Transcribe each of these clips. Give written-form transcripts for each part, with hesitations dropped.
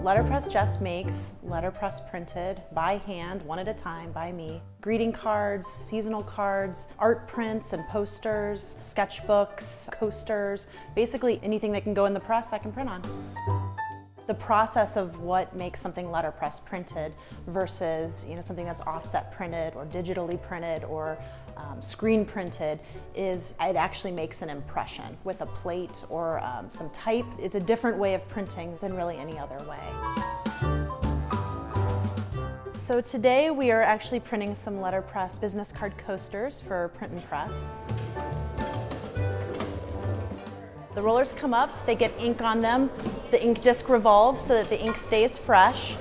Letterpress just makes letterpress printed by hand, one at a time, by me. Greeting cards, seasonal cards, art prints and posters, sketchbooks, coasters, basically anything that can go in the press I can print on. The process of what makes something letterpress printed versus something that's offset printed or digitally printed or screen printed is it actually makes an impression with a plate or some type. It's a different way of printing than really any other way. So today we are actually printing some letterpress business card coasters for Print and Press. The rollers come up, they get ink on them, the ink disc revolves so that the ink stays fresh.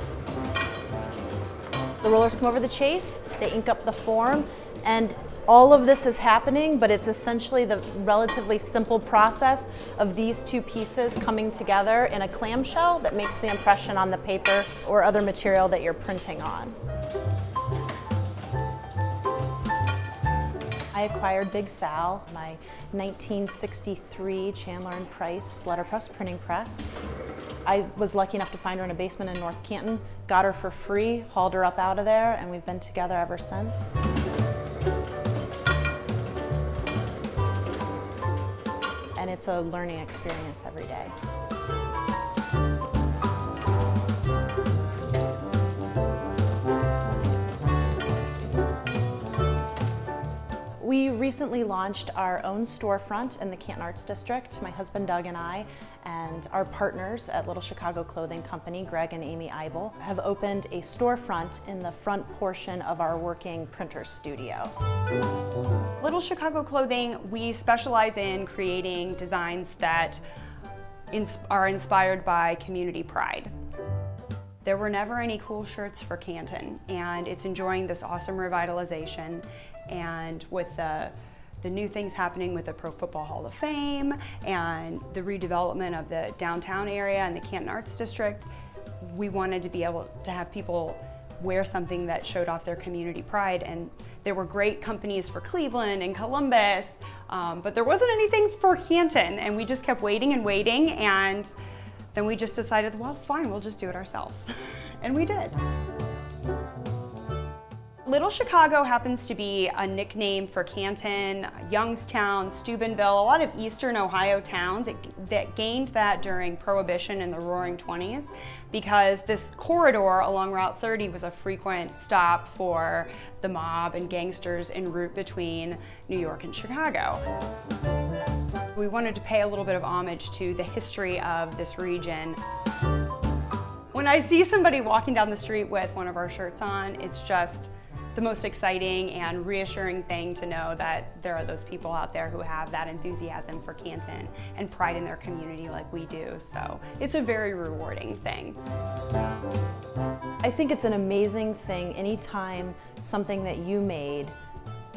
The rollers come over the chase, they ink up the form, and all of this is happening, but it's essentially the relatively simple process of these two pieces coming together in a clamshell that makes the impression on the paper or other material that you're printing on. I acquired Big Sal, my 1963 Chandler and Price letterpress printing press. I was lucky enough to find her in a basement in North Canton, got her for free, hauled her up out of there, and we've been together ever since. And it's a learning experience every day. We recently launched our own storefront in the Canton Arts District. My husband Doug and I and our partners at Little Chicago Clothing Company, Greg and Amy Eibel, have opened a storefront in the front portion of our working printer studio. Little Chicago Clothing, we specialize in creating designs that are inspired by community pride. There were never any cool shirts for Canton, and it's enjoying this awesome revitalization. And with the new things happening with the Pro Football Hall of Fame and the redevelopment of the downtown area and the Canton Arts District, we wanted to be able to have people wear something that showed off their community pride. And there were great companies for Cleveland and Columbus, but there wasn't anything for Canton, and we just kept waiting and waiting, and then we just decided, well, fine, we'll just do it ourselves. And we did. Little Chicago happens to be a nickname for Canton, Youngstown, Steubenville, a lot of eastern Ohio towns that gained that during Prohibition in the Roaring 20s, because this corridor along Route 30 was a frequent stop for the mob and gangsters en route between New York and Chicago. We wanted to pay a little bit of homage to the history of this region. When I see somebody walking down the street with one of our shirts on, it's just the most exciting and reassuring thing to know that there are those people out there who have that enthusiasm for Canton and pride in their community like we do. So it's a very rewarding thing. I think it's an amazing thing anytime something that you made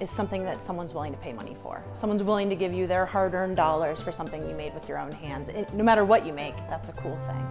is something that someone's willing to pay money for. Someone's willing to give you their hard-earned dollars for something you made with your own hands. No matter what you make, that's a cool thing.